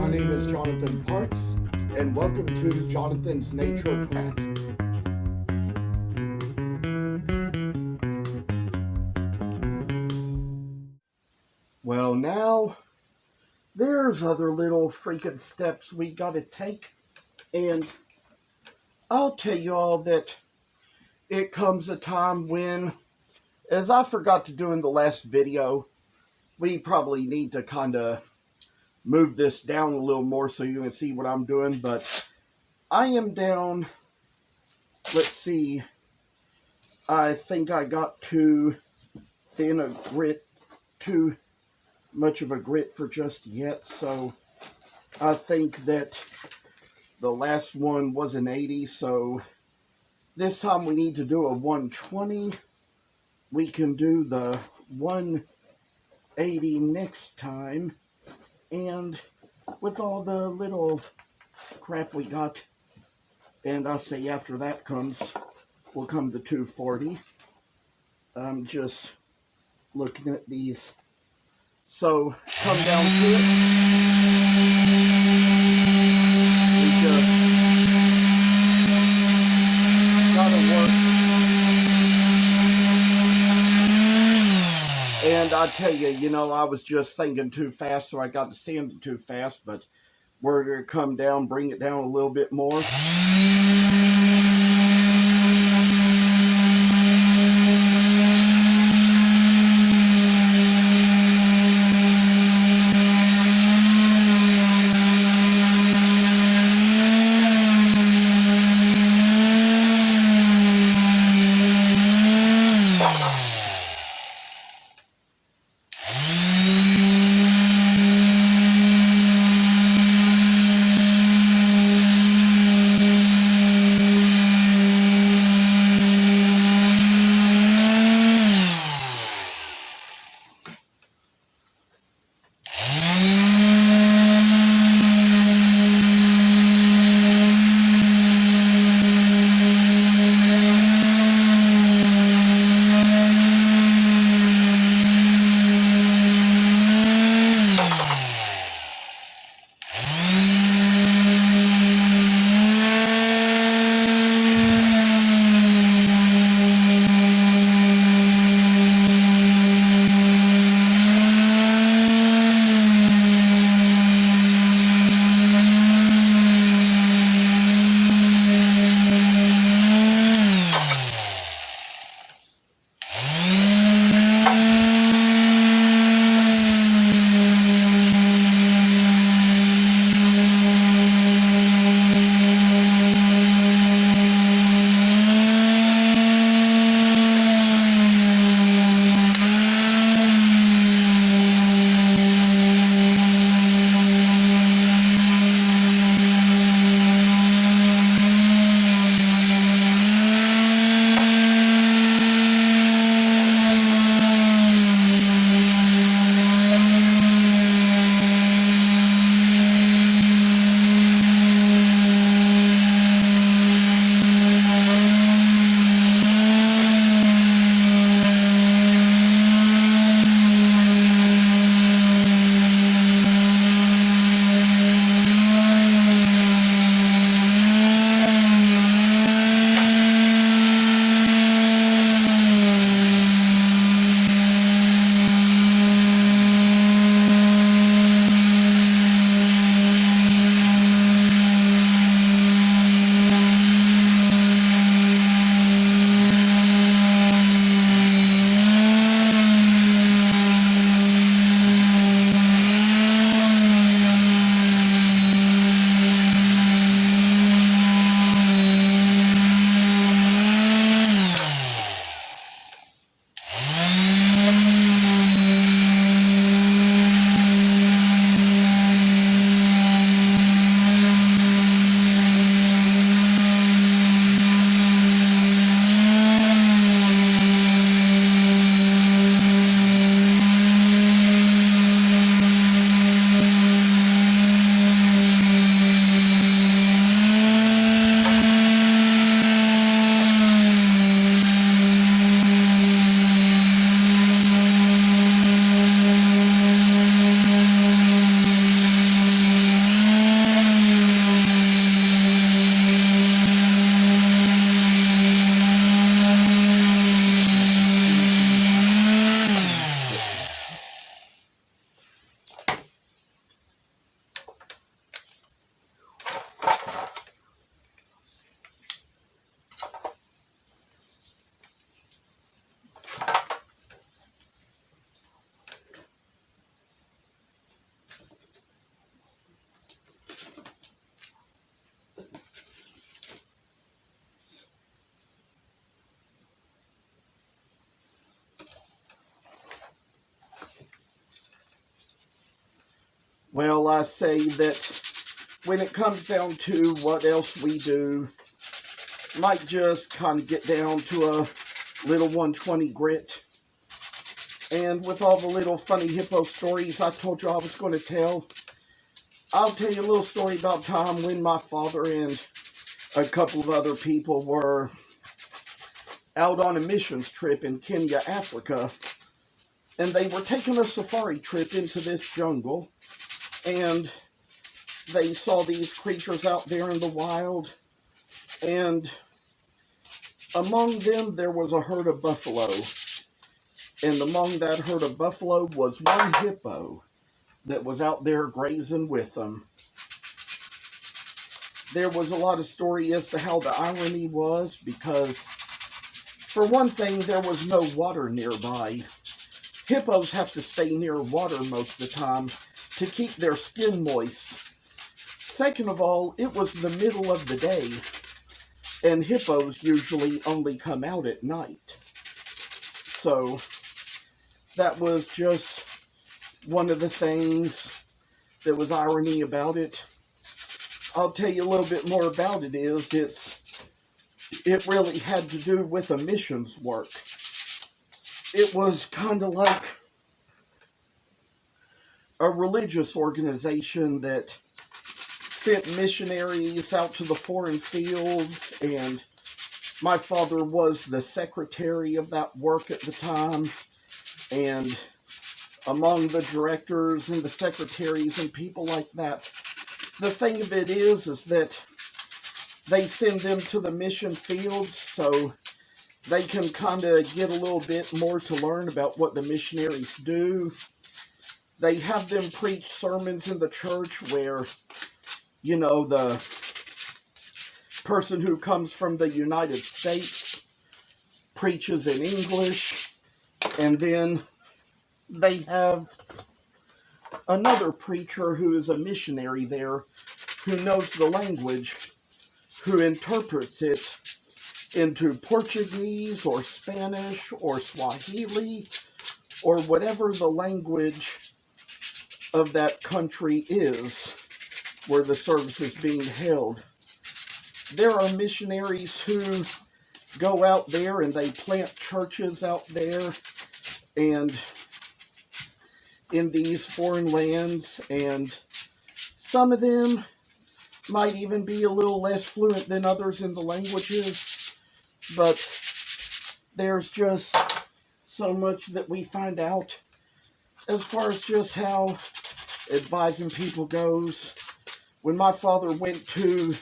My name is Jonathan Parks, and welcome to Jonathan's Nature Crafts. Well, now there's other little freaking steps we gotta take, and I'll tell you all that it comes a time when, as I forgot to do in the last video, we probably need to kind of move this down a little more so you can see what I'm doing. But I am down, let's see, I think I got too thin a grit, too much of a grit for just yet. So I think that the last one was an 80, so this time we need to do a 120. We can do the 180 next time. And with all the little crap we got, and I say after that will come the 240. I'm just looking at these. So come down to it. We just gotta work. And I tell you, I was just thinking too fast, so I got to sanding too fast, but we're going to come down, bring it down a little bit more. Well, I say that when it comes down to what else we do, might just kind of get down to a little 120 grit. And with all the little funny hippo stories I told you I was going to tell, I'll tell you a little story about time when my father and a couple of other people were out on a missions trip in Kenya, Africa. And they were taking a safari trip into this jungle. And they saw these creatures out there in the wild. And among them, there was a herd of buffalo. And among that herd of buffalo was one hippo that was out there grazing with them. There was a lot of story as to how the irony was, because for one thing, there was no water nearby. Hippos have to stay near water most of the time to keep their skin moist. Second of all, it was the middle of the day, and hippos usually only come out at night. So that was just one of the things that was irony about it. I'll tell you a little bit more about it. It really had to do with a missions work. It was kind of like a religious organization that sent missionaries out to the foreign fields, and my father was the secretary of that work at the time. And among the directors and the secretaries and people like that, the thing of it is that they send them to the mission fields so they can kind of get a little bit more to learn about what the missionaries do. They have them preach sermons in the church where, you know, the person who comes from the United States preaches in English, and then they have another preacher who is a missionary there who knows the language, who interprets it into Portuguese or Spanish or Swahili or whatever the language of that country is where the service is being held. There are missionaries who go out there and they plant churches out there and in these foreign lands, and some of them might even be a little less fluent than others in the languages, but there's just so much that we find out as far as just how advising people goes. When my father went to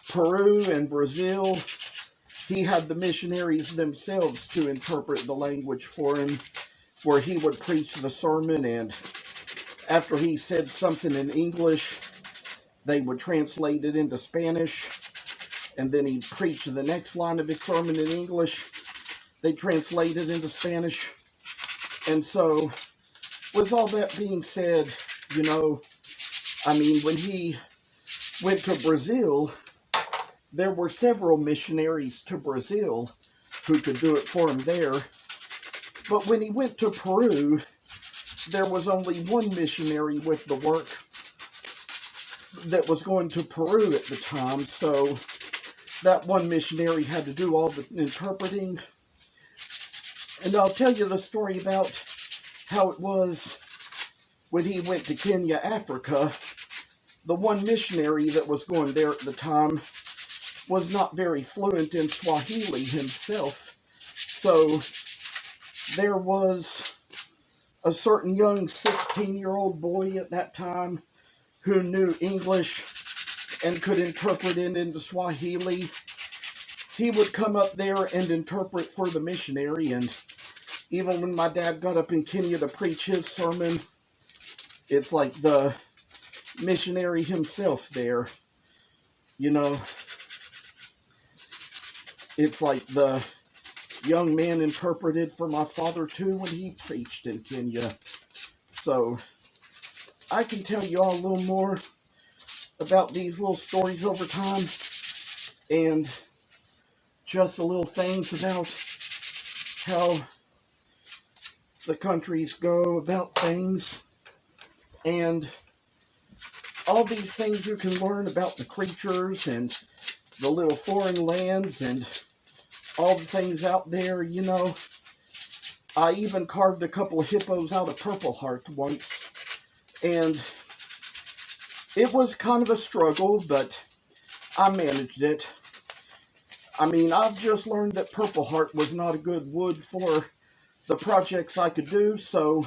Peru and Brazil, he had the missionaries themselves to interpret the language for him, where he would preach the sermon, and after he said something in English, they would translate it into Spanish, and then he'd preach the next line of his sermon in English. They translate it into Spanish. And so, with all that being said, you know, I mean, when he went to Brazil, there were several missionaries to Brazil who could do it for him there. But when he went to Peru, there was only one missionary with the work that was going to Peru at the time, so that one missionary had to do all the interpreting. And I'll tell you the story about how it was when he went to Kenya, Africa. The one missionary that was going there at the time was not very fluent in Swahili himself, so there was a certain young 16-year-old boy at that time who knew English and could interpret it into Swahili. He would come up there and interpret for the missionary, and even when my dad got up in Kenya to preach his sermon, it's like the missionary himself there, you know. It's like the young man interpreted for my father too when he preached in Kenya. So I can tell you all a little more about these little stories over time, and just the little things about how the countries go about things. And all these things you can learn about the creatures and the little foreign lands and all the things out there, you know. I even carved a couple of hippos out of Purple Heart once, and it was kind of a struggle, but I managed it. I mean, I've just learned that Purple Heart was not a good wood for the projects I could do, so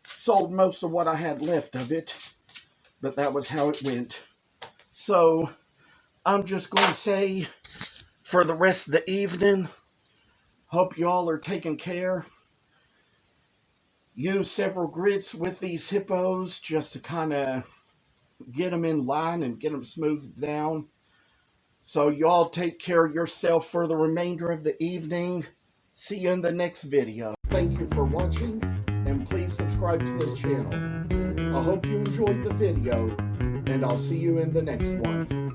sold most of what I had left of it, but that was how it went. So I'm just going to say, for the rest of the evening, hope you all are taking care. Use several grits with these hippos just to kind of get them in line and get them smoothed down. So y'all take care of yourself for the remainder of the evening. See you in the next video. Thank you for watching, and please subscribe to this channel. I hope you enjoyed the video, and I'll see you in the next one.